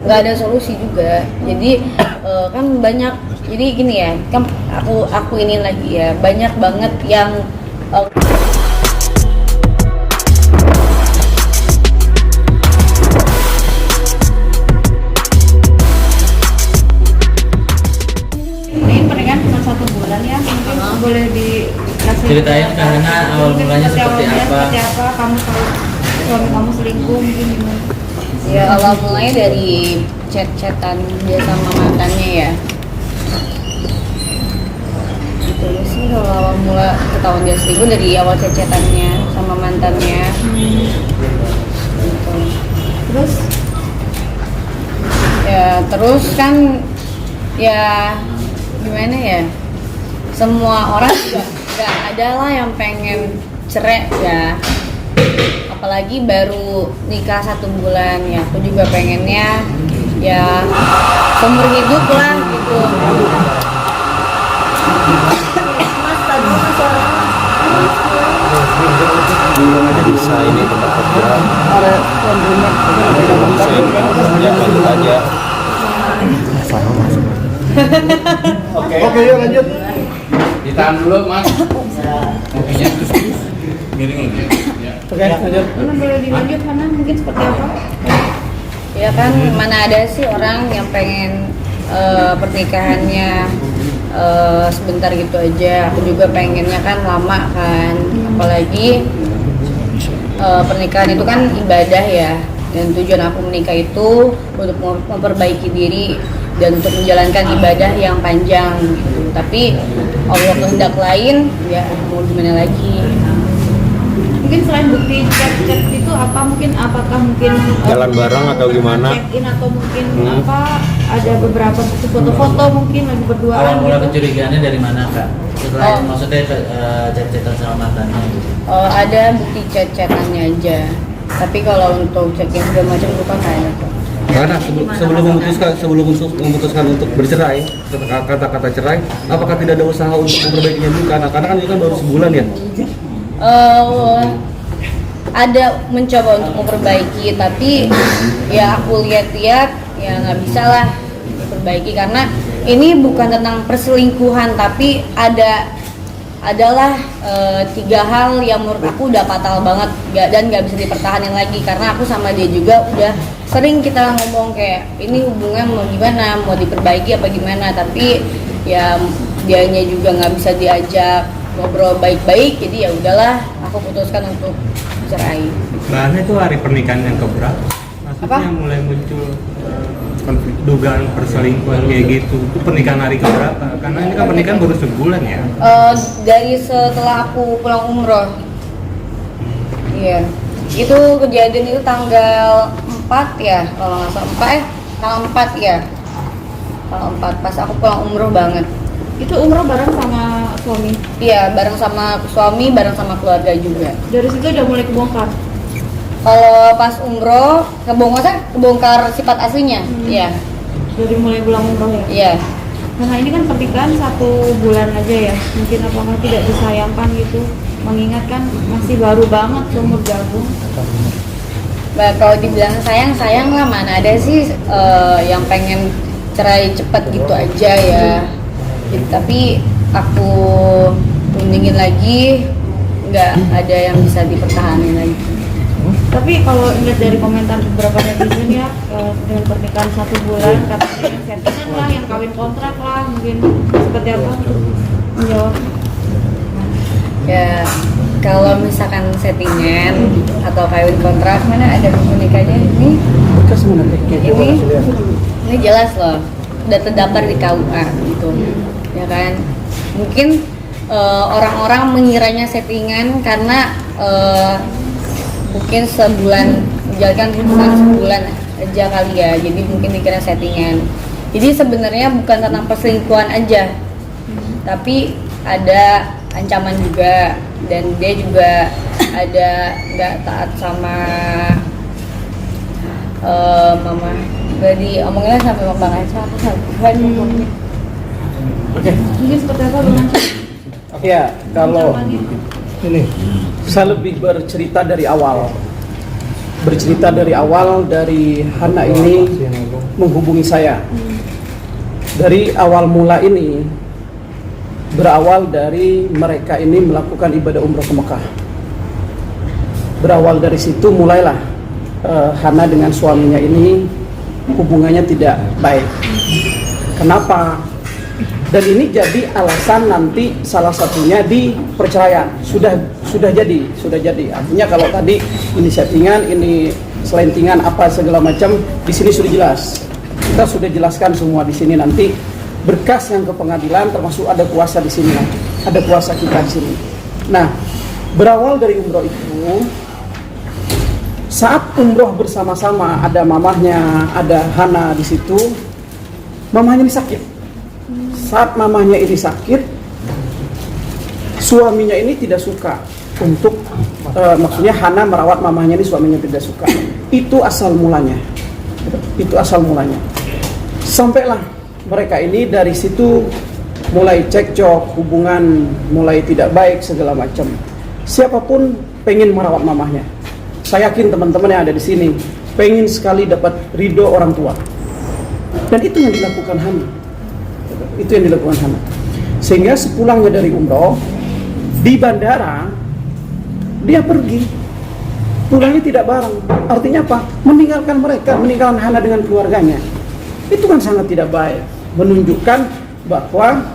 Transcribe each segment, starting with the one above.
nggak ada solusi juga. Jadi kan banyak, jadi gini ya, kan aku ini lagi ya, banyak banget yang ini pernikahan cuma 1 bulan ya, mungkin boleh dikasih ceritain karena awal mulanya seperti apa? Kamu tahu suami kamu selingkuh mungkin gimana? ya awal mulanya dari chat-chatan dia sama mantannya ya. Gitu sih kalau awal mula ketahuan dia selingkuh dari awal chat-chatannya sama mantannya. Gitu. Terus kan ya gimana ya, semua orang juga gak ada lah yang pengen cerai ya, apalagi baru nikah 1 bulan ya. Aku juga pengennya ya seumur hidup lah gitu. Bisa ini tempat kerja bisa bantu aja. Oke, yuk lanjut. Ditahan dulu mas. Kopinya miring lagi. Oke, lanjut. Boleh dilanjut karena mungkin seperti apa? Ya kan mana ada sih orang yang pengen pernikahannya sebentar gitu aja. Aku juga pengennya kan lama kan, apalagi pernikahan itu kan ibadah ya, dan tujuan aku menikah itu untuk memperbaiki diri dan untuk menjalankan ibadah yang panjang gitu. Tapi Allah kehendak lain, ya mau gimana lagi. Mungkin selain bukti chat-chat itu apa, mungkin apakah mungkin Jalan bareng atau gimana? check-in atau mungkin apa, ada beberapa bukti foto-foto mungkin lagi berduaan Awal mula gitu. kecurigaannya dari mana kak? Setelah maksudnya chat-chatan sama mantannya gitu. Ada bukti chat-chatannya aja. Tapi kalau untuk check-in segala macam itu kan nggak ada kok. Karena sebelum memutuskan untuk bercerai, kata-kata cerai, apakah tidak ada usaha untuk memperbaikinya dulu? Karena kan ini kan baru sebulan ya. Ada mencoba untuk memperbaiki, tapi ya aku lihat-lihat ya nggak bisa lah diperbaiki, karena ini bukan tentang perselingkuhan, tapi adalah 3 hal yang menurut aku udah fatal banget dan nggak bisa dipertahankan lagi. Karena aku sama dia juga udah sering kita ngomong kayak ini hubungan mau gimana, mau diperbaiki apa gimana, tapi ya dianya juga nggak bisa diajak ngobrol baik-baik, jadi ya udahlah aku putuskan untuk cerai. Karena itu hari pernikahan yang keberapa? Maksudnya Apa? mulai muncul dugaan perselingkuhan kayak gitu. Itu pernikahan hari keberapa? Karena ini kan pernikahan baru sebulan ya. Dari setelah aku pulang umroh. Iya. Itu kejadian itu tanggal 4 ya, kalau nggak salah tanggal 4 ya. Tanggal 4 pas aku pulang umroh banget. Itu umroh bareng sama suami. Iya, bareng sama suami, bareng sama keluarga juga. Dari situ udah mulai kebongkar. Kalau pas umroh kebongkar sifat aslinya. Iya. Dari mulai pulang umroh ya. Iya. Nah ini kan pernikahan 1 bulan aja ya. Mungkin apakah tidak disayangkan gitu? Mengingat kan masih baru banget seumur jagung. Nah, kalau dibilang sayang lah, mana ada sih yang pengen cerai cepat gitu aja ya. Tapi aku rundingin lagi, nggak ada yang bisa dipertahankan lagi. Tapi kalau lihat dari komentar beberapa netizen ya, dengan pernikahan 1 bulan katanya yang settingan lah, yang kawin kontrak lah, mungkin seperti apa untuk menjawab? Ya kalau misalkan settingan atau kawin kontrak, mana ada buku nikahnya ini jelas loh, udah terdaftar di KUA gitu ya kan. Mungkin orang-orang mengiranya settingan karena mungkin sebulan menjalankan hubungan sebulan aja kali ya, jadi mungkin dikira settingan. Jadi sebenarnya bukan tentang perselingkuhan aja, tapi ada ancaman juga, dan dia juga ada nggak taat sama mama, nggak diomongin sama Bang Aca, aku sampai ngomongnya. Oke. Mungkin seperti apa Bang Aca? Ya, kalau Ancamannya? ini saya lebih bercerita dari awal. bercerita dari awal, dari Hana ini menghubungi saya. Dari awal mula ini berawal dari mereka ini melakukan ibadah umroh ke Mekah. Berawal dari situ mulailah Hana dengan suaminya ini hubungannya tidak baik. Kenapa? Dan ini jadi alasan nanti salah satunya di perceraian. Sudah jadi. Artinya kalau tadi ini settingan, ini selentingan apa segala macam, di sini sudah jelas. Kita sudah jelaskan semua di sini, nanti berkas yang ke pengadilan, termasuk ada kuasa di sini, ada kuasa kita di sini. Nah, berawal dari umroh itu, saat umroh bersama-sama, ada mamahnya, ada Hana di situ. Mamahnya ini sakit. Saat mamahnya ini sakit, suaminya ini tidak suka untuk maksudnya Hana merawat mamahnya ini, suaminya tidak suka. Itu asal mulanya. Sampailah mereka ini dari situ mulai cekcok, hubungan mulai tidak baik segala macam. Siapapun pengen merawat mamahnya. Saya yakin teman-teman yang ada di sini pengen sekali dapat ridho orang tua. Dan itu yang dilakukan Hana. Sehingga sepulangnya dari umroh, di bandara dia pergi. Pulangnya tidak bareng. Artinya apa? Meninggalkan mereka, meninggalkan Hana dengan keluarganya. Itu kan sangat tidak baik. Menunjukkan bahwa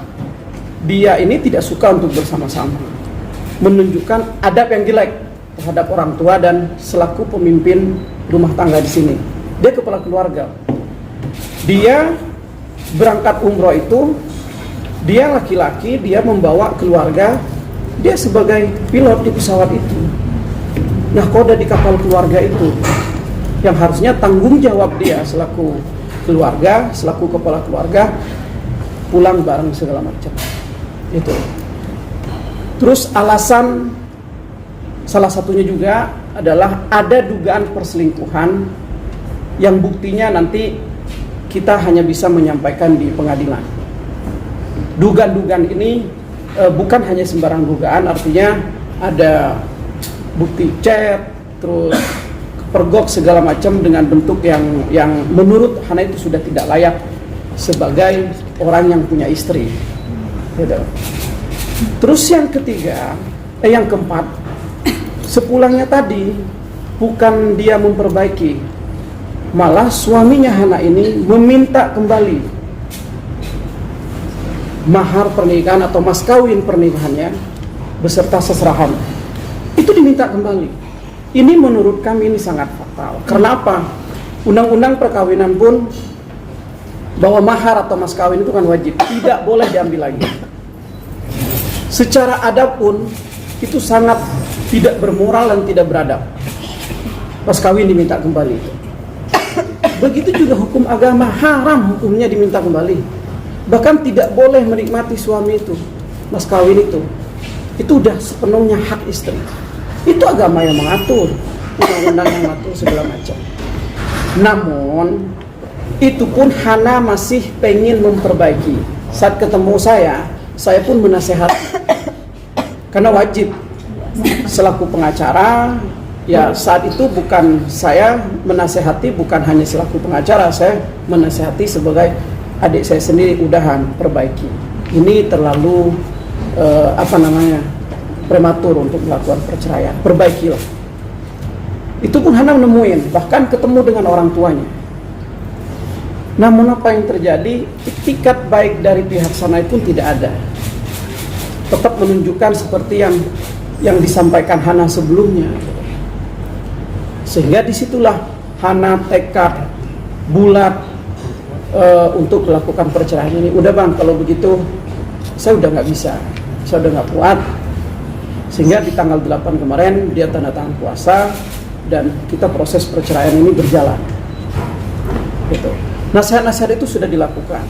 dia ini tidak suka untuk bersama-sama. Menunjukkan adab yang jelek terhadap orang tua dan selaku pemimpin rumah tangga di sini. Dia kepala keluarga. Dia berangkat umroh itu, dia laki-laki, dia membawa keluarga, dia sebagai pilot di pesawat itu. Nah, koda di kapal keluarga itu yang harusnya tanggung jawab dia selaku keluarga, selaku kepala keluarga, pulang bareng segala macam. Itu. Terus alasan salah satunya juga adalah ada dugaan perselingkuhan yang buktinya nanti kita hanya bisa menyampaikan di pengadilan. Dugaan-dugaan ini bukan hanya sembarang dugaan, artinya ada bukti chat, terus pergok segala macam dengan bentuk yang menurut Hana itu sudah tidak layak sebagai orang yang punya istri. Gitu. Terus yang ketiga, yang keempat, sepulangnya tadi bukan dia memperbaiki, malah suaminya Hana ini meminta kembali mahar pernikahan atau mas kawin pernikahannya beserta seserahan. Itu diminta kembali. Ini menurut kami ini sangat fatal. Karena apa? Undang-undang perkawinan pun bahwa mahar atau mas kawin itu kan wajib, tidak boleh diambil lagi. Secara adab pun itu sangat tidak bermoral dan tidak beradab. Mas kawin diminta kembali. Begitu juga hukum agama, haram hukumnya diminta kembali. Bahkan tidak boleh menikmati suami itu, mas kawin itu. Itu udah sepenuhnya hak istri. Itu agama yang mengatur, undang-undang yang mengatur segala macam. Namun itu pun Hana masih pengen memperbaiki. Saat ketemu saya pun menasehati. Karena wajib selaku pengacara, ya saat itu bukan saya menasehati, bukan hanya selaku pengacara, saya menasehati sebagai adik saya sendiri, udahan perbaiki. Ini terlalu prematur untuk melakukan perceraian, perbaikilah. Itu pun Hana menemuin, bahkan ketemu dengan orang tuanya. Namun apa yang terjadi, itikat baik dari pihak sana pun tidak ada. Tetap menunjukkan seperti yang disampaikan Hana sebelumnya. Sehingga disitulah Hana tekad bulat untuk melakukan perceraian ini. Udah bang, kalau begitu saya udah nggak bisa, saya udah nggak kuat. Sehingga di tanggal 8 kemarin dia tanda tangan puasa dan kita proses perceraian ini berjalan. Gitu. Nasihat-nasihat itu sudah dilakukan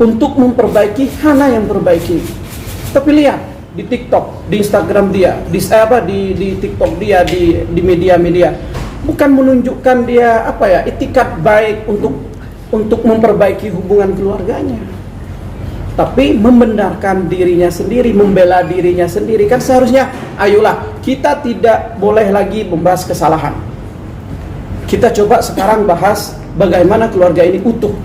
untuk memperbaiki, Hana yang perbaiki. Tapi lihat di TikTok, di Instagram dia, di TikTok dia, di media-media, bukan menunjukkan dia itikat baik untuk memperbaiki hubungan keluarganya, tapi membenarkan dirinya sendiri, membela dirinya sendiri. Kan seharusnya, ayolah kita tidak boleh lagi membahas kesalahan, Kita coba sekarang bahas bagaimana keluarga ini utuh.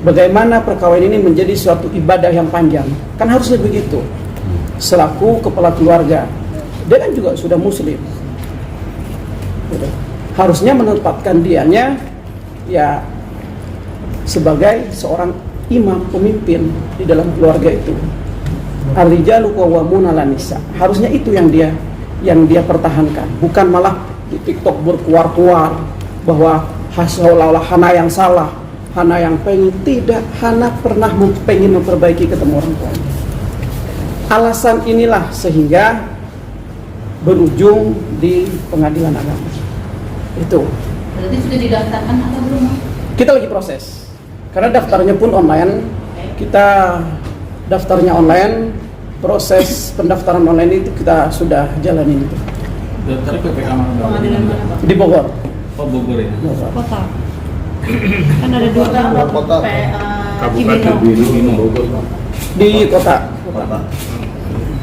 Bagaimana perkawinan ini menjadi suatu ibadah yang panjang. Kan harusnya begitu. Selaku kepala keluarga, dia kan juga sudah muslim. Gitu. Harusnya menempatkan dianya ya sebagai seorang imam, pemimpin di dalam keluarga itu. Ar-rijalu qawwamuna 'alan nisa. Harusnya itu yang dia pertahankan, bukan malah di TikTok berkuar-kuar bahwa seolah-olah Hana yang salah, Hana yang pengen. Tidak, Hana pernah pengen memperbaiki ketemu orang tua. Alasan inilah sehingga berujung di pengadilan agama. Itu. Berarti sudah didaftarkan atau belum? Kita lagi proses. Karena daftarnya pun online. Kita daftarnya online. Proses pendaftaran online itu kita sudah jalanin itu. Daftar PPK mana? Pengadilan mana Pak? Di Bogor. Oh, Bogor ya. Bogor. Kota. Kan ada dua kan? Kota. Cibinong. Cibinong, Bogor. Di kota.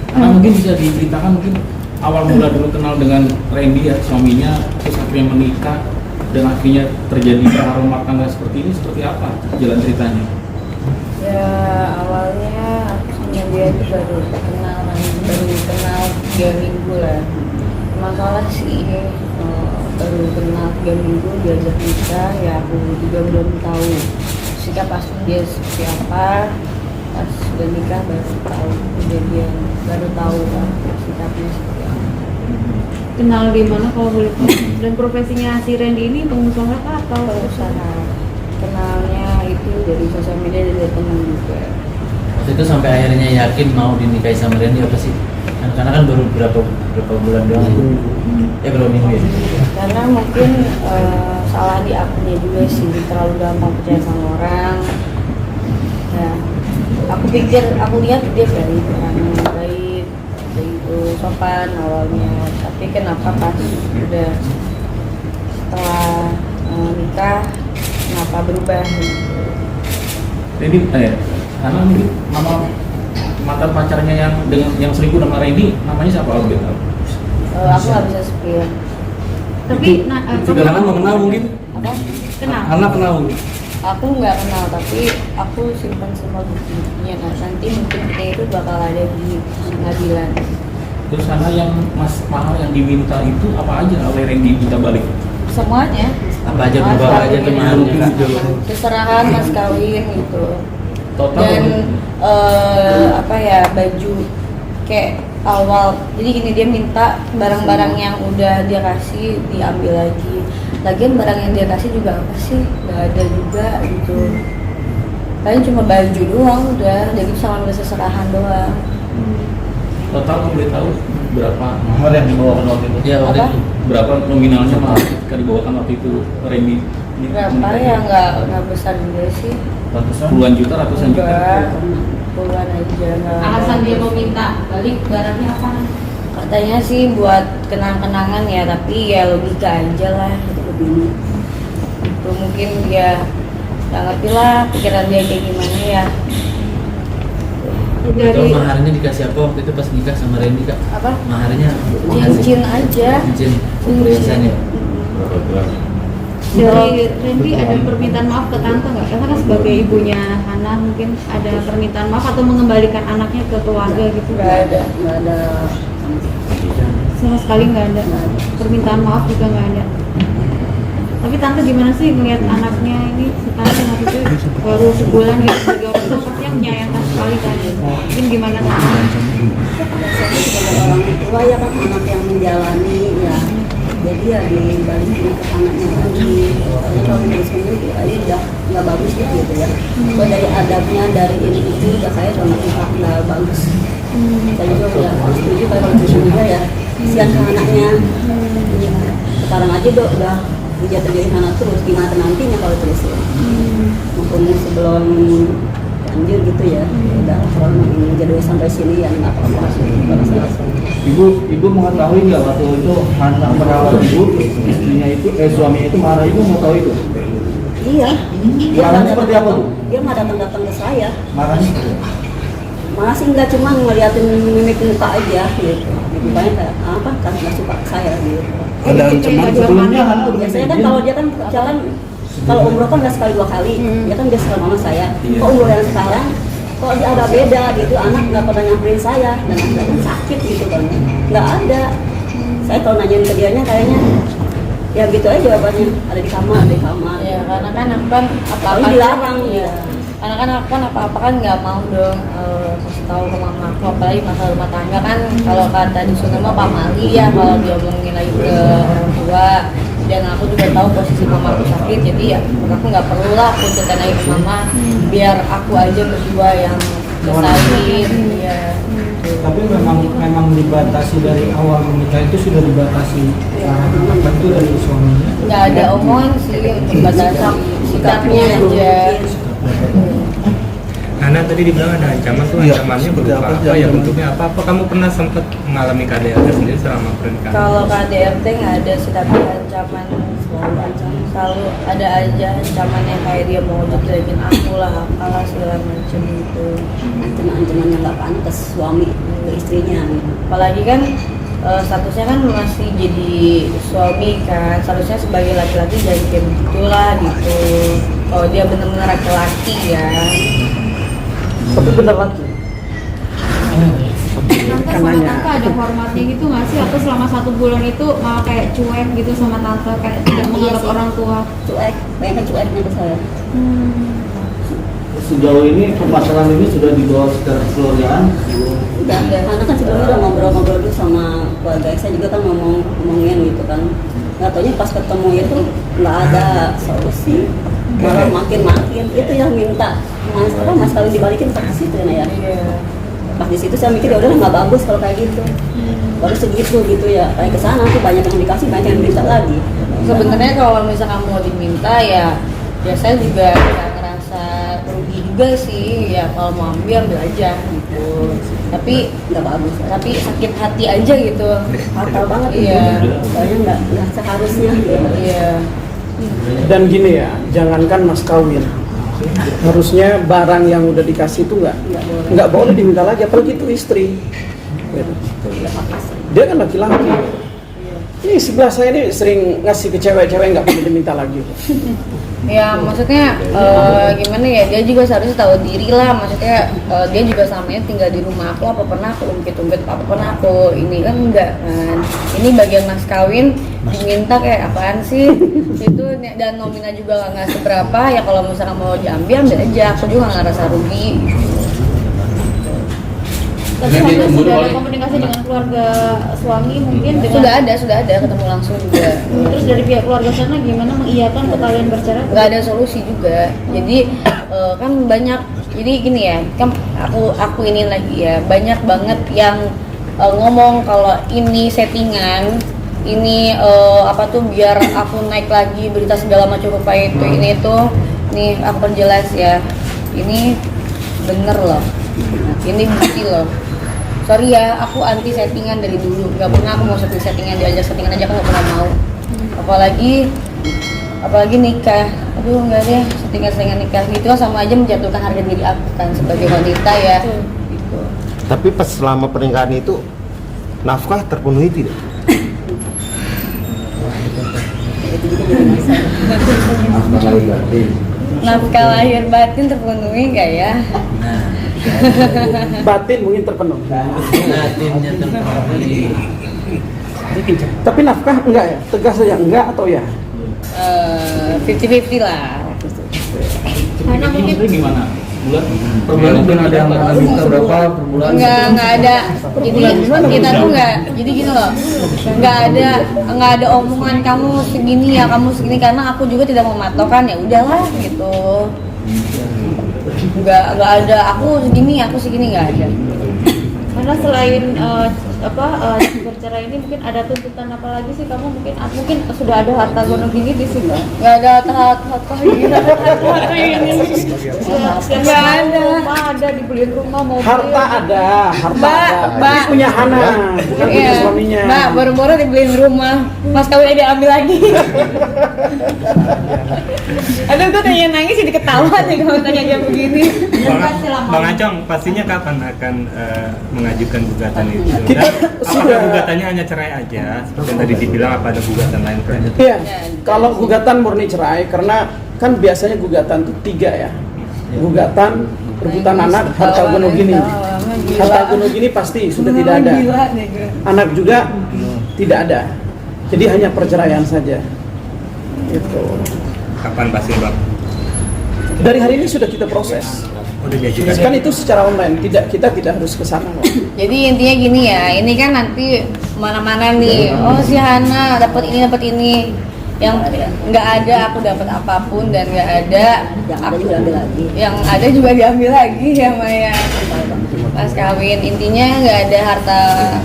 Karena mungkin bisa diceritakan mungkin awal mula dulu kenal dengan Randy ya, suaminya, terus akhirnya menikah dan akhirnya terjadi perang rumah tangga seperti ini, seperti apa jalan ceritanya? Ya awalnya aku sama dia itu baru kenal 3 minggu lah. Masalah sih baru kenal 3 minggu diajak nikah, ya aku juga belum tahu sikap asli dia seperti apa. Pas sudah nikah baru tahu kejadian, baru tahu kan sikapnya seperti apa. Kenal di mana kalau boleh tahu? Dan profesinya si Randy ini pengusaha kah atau Usaha kenalnya itu dari sosial media, dari teman juga. Waktu itu sampai akhirnya yakin mau dinikahi sama Randy apa sih? Karena kan baru berapa bulan doang ya. Berapa minggu ya? Karena mungkin salah di akunnya juga sih, terlalu gampang percaya sama orang. Ya, aku lihat dia baik, orang yang baik, itu sopan awalnya. Tapi kenapa pas udah setelah nikah, kenapa berubah? Randy, karena mungkin nama mantan pacarnya yang selingkuh nama Randy, namanya siapa? Aku nggak tahu. Aku nggak bisa spill. tapi Sudah lama mengenal mungkin? Apa? kenal. Anak kenal mungkin? Aku nggak kenal, tapi aku simpan semua buktinya. Nah, nanti mungkin kita itu bakal ada di pengadilan. Terus karena yang mahal yang diminta itu apa aja oleh Randy minta balik? Semuanya. Apa aja Mas berapa aja kawin, tuh mahalnya? seserahan mas kawin gitu. Total Dan apa ya, baju kayak awal. Jadi gini, dia minta barang-barang yang udah dia kasih diambil lagi. Lagian barang yang dia kasih juga apa sih? Gak ada juga gitu. Paling cuma baju doang udah, jadi sama seserahan doang. total kamu boleh tahu berapa Nomor yang dibawakan waktu itu? ya waktu Apa? itu berapa nominalnya mahal ketika dibawakan waktu itu Randy? Berapa ya, nggak besar juga sih. Ratusan? Puluhan juta, ratusan juta. Enggak, puluhan aja. nggak Alasan ada. dia mau minta balik barangnya apa? Katanya sih buat kenang-kenangan ya, tapi ya logika aja lah lebih. Itu mungkin dia nggak ngerti lah pikiran dia kayak gimana ya. Itu Dari maharnya dikasih apa waktu itu pas nikah sama Randy kak? Apa? Maharnya Cincin aja. Cincin perhiasannya. dari Randy ada permintaan maaf ke tante nggak? Karena kan sebagai ibunya Hana mungkin ada permintaan maaf atau mengembalikan anaknya ke keluarga gitu? Nggak ada. Sama sekali nggak ada. Permintaan maaf juga nggak ada. Tapi tante gimana sih ngelihat anaknya ini sekarang waktu itu baru sebulan gitu sebagai orang tua pasti yang menyayangkan sekali kan? Mungkin gimana tante? Biasanya sebagai orang tua ya kan anak yang menjalani ya, jadi ya dibalikin ke anaknya lagi. Karena kalau diri sendiri kayaknya udah nggak bagus gitu ya. So, dari adabnya dari ini itu udah kayak nggak bagus. Saya juga udah setuju kalau itu juga ya, kasihan ke anaknya. Sekarang aja udah jatuh jadi anak terus, gimana nantinya kalau terus ya. Mumpung sebelum lanjut gitu ya, udah kalau ini jadi sampai sini ya nggak apa-apa. Ibu mengetahui nggak waktu itu anak merawat ibu, istrinya itu, suaminya itu marah, ibu mau tahu itu? Iya. Marahnya seperti apa bu? Dia mah datang ke saya. Marahnya seperti apa? Masih nggak cuma ngeliatin mimik muka aja gitu. bukannya kayak apa kan nggak suka ke saya gitu. Ada ancaman sebelumnya kan? Biasanya kan kalau dia kan jalan kalau umroh kan nggak sekali 2 kali, dia kan biasa sama saya. Kok umroh yang sekarang kok dia agak beda gitu, anak nggak pernah nyamperin saya dan akhirnya sakit gitu kan, nggak ada. Saya kalau nanyain ke dianya kayaknya ya gitu aja jawabannya, ada di kamar, ada di kamar. Ya karena kan aku kan Apalagi dilarang ya. Karena kan aku kan apa-apa kan nggak mau dong kasih tahu ke mama aku, apalagi masalah rumah tangga kan. Kalau kata di sana mah pamali ya, kalau diomongin lagi ke orang tua. Dan aku juga tahu posisi mama aku sakit, jadi ya aku nggak perlu lah aku cerita lagi ke mama, biar aku aja berdua yang selesaiin. Ya. Tapi memang dibatasi dari awal menikah itu sudah dibatasi apa itu dari suaminya. Nggak ada omongan sih untuk batasan sikapnya aja. Nana tadi dibilang ada ancaman tuh, Iya, ancamannya seperti berupa apa, apa ya, jangan. bentuknya apa? Apa kamu pernah sempat mengalami KDRT sendiri selama pernikahan? Kalau KDRT nggak ada sih, tapi ancaman selalu ada aja ancaman yang kayak dia mau jelekin aku lah, apalah segala macam gitu. Ancaman-ancaman yang nggak pantas suami ke istrinya. Apalagi kan statusnya kan masih jadi suami kan, seharusnya sebagai laki-laki jadi kayak begitulah gitu. Kalau dia benar-benar laki-laki ya. Tapi bener lagi. Tante sama kakak ada hormatnya gitu nggak sih? Atau selama 1 bulan itu malah kayak cuek gitu sama tante, kayak tidak menganggap sih. orang tua? Cuek, banyak kan cueknya ke saya. Sejauh ini permasalahan ini sudah dibawa secara kekeluargaan? Udah, karena kan sebelumnya udah ngobrol-ngobrol dulu sama keluarga saya juga kan ngomongin gitu kan. Nggak taunya pas ketemu itu nggak ada solusi, malah makin itu yang minta mas kawin dibalikin ke situ ya. Pas di situ saya mikir ya udah nggak bagus kalau kayak gitu. Baru segitu gitu ya, kayak kesana tuh banyak yang dikasih, banyak yang minta lagi. Sebenarnya kalau misalkan mau diminta ya saya juga nggak ngerasa rugi juga sih ya, kalau mau ambil aja gitu. Tapi Nggak bagus. tapi sakit hati aja gitu. Fatal banget Iya. itu. Soalnya nggak seharusnya gitu. Iya. Dan gini ya, jangankan mas kawin, harusnya barang yang udah dikasih itu nggak boleh diminta lagi, apalagi itu istri. Gitu. Dia kan laki-laki. Ini sebelah saya ini sering ngasih ke cewek-cewek nggak boleh diminta lagi. Ya maksudnya gimana ya, dia juga seharusnya tahu diri lah. Maksudnya dia juga samanya tinggal di rumah aku, apa pernah aku ungkit-ungkit, apa pernah aku ini kan enggak kan. Ini bagian mas kawin diminta kayak apaan sih itu, dan nominal juga nggak seberapa ya. Kalau misalkan mau diambil ambil aja, aku juga nggak ngerasa rugi. Tapi Hana sudah ada komunikasi dengan keluarga suami mungkin dengan Sudah ada ketemu langsung juga. Terus dari pihak keluarga sana gimana mengiyakan untuk kalian bercerai? Nggak ada solusi juga. Jadi kan banyak, jadi gini ya, kan aku ini lagi ya, banyak banget yang ngomong kalau ini settingan, ini apa tuh biar aku naik lagi berita segala macam rupa itu, ini tuh nih aku perjelas ya, ini bener loh, ini bukti loh. Sorry ya, aku anti settingan dari dulu, nggak pernah aku mau settingan, diajak settingan aja aku nggak pernah mau. Apalagi nikah, aduh nggak deh, settingan nikah gitu kan sama aja menjatuhkan harga diri aku kan sebagai wanita ya. Gitu. Tapi pas selama pernikahan itu nafkah terpenuhi tidak? Itu juga jadi masalah. Nafkah lahir batin terpenuhi nggak ya? Batin mungkin terpenuhi. Batinnya terpenuhi. Tapi nafkah enggak ya? Tegas saja enggak atau ya? 50-50 lah. Hana mungkin Ini gimana? Bulan? Per bulan mungkin ada yang minta berapa per bulan? Nggak ada. Jadi kita tuh nggak. Jadi gini loh. Nggak ada omongan kamu segini ya, kamu segini, karena aku juga tidak mematokkan, ya udahlah gitu. Nggak ada aku segini nggak ada. karena selain bercerai ini mungkin ada tuntutan apa lagi sih kamu, mungkin sudah ada harta gono gini di sini? Nggak ada harta ini. Nggak ada. Rumah ada, dibeliin rumah, mobil. Harta ada. Mbak. Ini punya Hana, bukan punya suaminya. Mbak, baru-baru dibeliin rumah, mas kawin diambil lagi. Aduh, gue tanya nangis jadi ketawa nih kalau tanya dia begini. Bang Acong, pastinya kapan akan mengajukan gugatan itu? Kita Apakah gugatannya hanya cerai aja? Seperti yang tadi dibilang, apa ada gugatan lain? Iya, kalau gugatan murni cerai, karena kan biasanya gugatan itu 3 ya. Gugatan, rebutan anak, harta gono gini. Harta gono gini pasti sudah tidak ada. Anak juga tidak ada. Jadi hanya perceraian saja. Gitu. Kapan pasti Bang? Dari hari ini sudah kita proses. Udah diajukan. Kan itu secara online, kita tidak harus ke sana. Jadi intinya gini ya, ini kan nanti mana-mana nih, oh si Hana dapat ini, yang nggak ada aku dapat apapun dan nggak ada aku diambil lagi, yang ada juga diambil lagi ya Maya pas kawin. Intinya nggak ada harta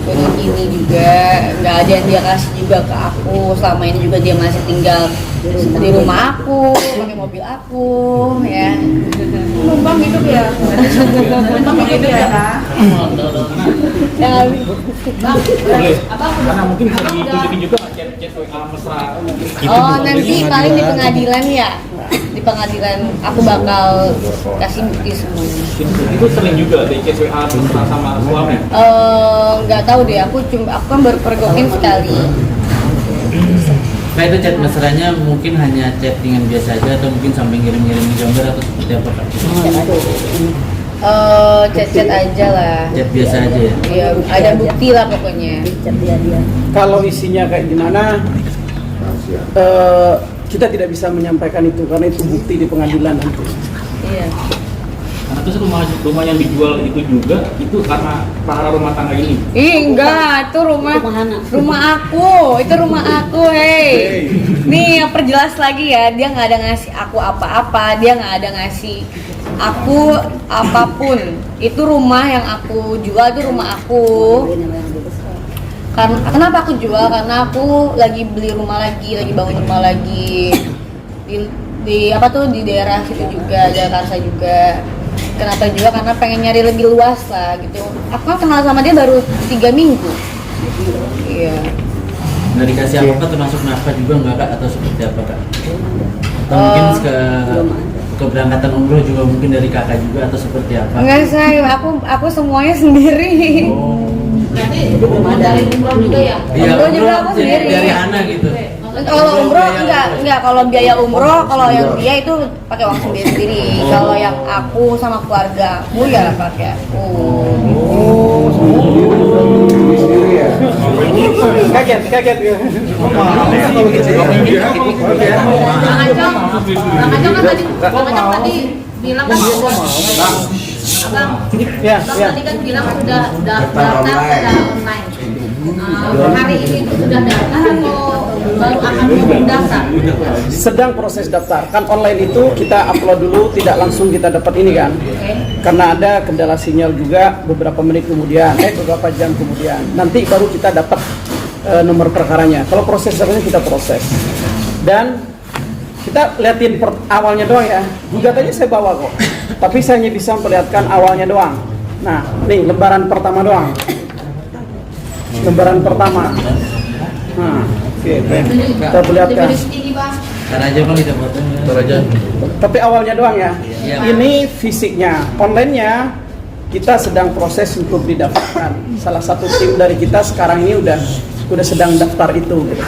gunung gini juga, nggak ada yang dia kasih juga ke aku. Selama ini juga dia masih tinggal di rumah aku, pakai mobil aku ya. Numpang hidup ya. Numpang hidup ya. Ya, Karena mungkin bisa ditunjukin juga chat WA mesra. oh nanti paling di pengadilan ya, di pengadilan aku bakal kasih bukti semuanya. Itu sering juga ada chat WA mesra sama suami. Nggak tahu deh, aku kan baru pergokin sekali. Nah itu chat mesranya mungkin hanya chattingan biasa aja atau mungkin sampai ngirim-ngirim gambar atau seperti apa Kak? Chat-chat aja lah. Chat biasa aja ya? Iya, ada bukti lah pokoknya. Kalau isinya kayak gimana, kita tidak bisa menyampaikan itu karena itu bukti di pengadilan nanti. Iya. Karena terus rumah yang dijual itu juga itu karena para rumah tangga ini. Ih enggak, itu rumah aku, itu rumah aku, hei. Nih yang perjelas lagi ya, dia nggak ada ngasih aku apa-apa, dia nggak ada ngasih aku apapun. Itu rumah yang aku jual, itu rumah aku. Karena kenapa aku jual? Karena aku lagi beli rumah lagi bangun rumah lagi di apa tuh di daerah situ juga, Jakarta juga. Kenapa juga? Karena pengen nyari lebih luas lah gitu. Aku kan kenal sama dia baru 3 minggu. Iya. Nggak dikasih apa-apa termasuk nafkah juga nggak Kak? Atau seperti apa Kak? Atau mungkin keberangkatan umroh juga mungkin dari kakak juga atau seperti apa? Enggak saya, aku semuanya sendiri. Berarti dari umroh juga ya? Iya, Umroh juga aku sendiri. Dari Hana gitu. Kalau umroh enggak, kalau biaya umroh, kalau yang dia itu pakai uang sendiri. Kalau yang aku sama keluarga aku ya pakai aku. Kaget ya. Bang Acong kan tadi bilang kan Ya. tadi kan bilang sudah daftar secara online. Hari ini itu sudah daftar atau baru akan mendaftar? Sedang proses daftar. Kan online itu kita upload dulu, tidak langsung kita dapat ini kan. Karena ada kendala sinyal juga beberapa menit kemudian, beberapa jam kemudian. Nanti baru kita dapat nomor perkaranya. Kalau proses kita proses. Dan kita liatin awalnya doang ya. Gugatannya saya bawa kok. Tapi saya hanya bisa memperlihatkan awalnya doang. Nah, nih lembaran pertama doang. Lembaran pertama. Nah, oke, kita perlihatkan. Ntar aja Bang kita foto. Ntar aja. Tapi awalnya doang ya. Iya. Ini fisiknya. Online-nya kita sedang proses untuk didaftarkan. Salah satu tim dari kita sekarang ini udah sedang daftar itu gitu.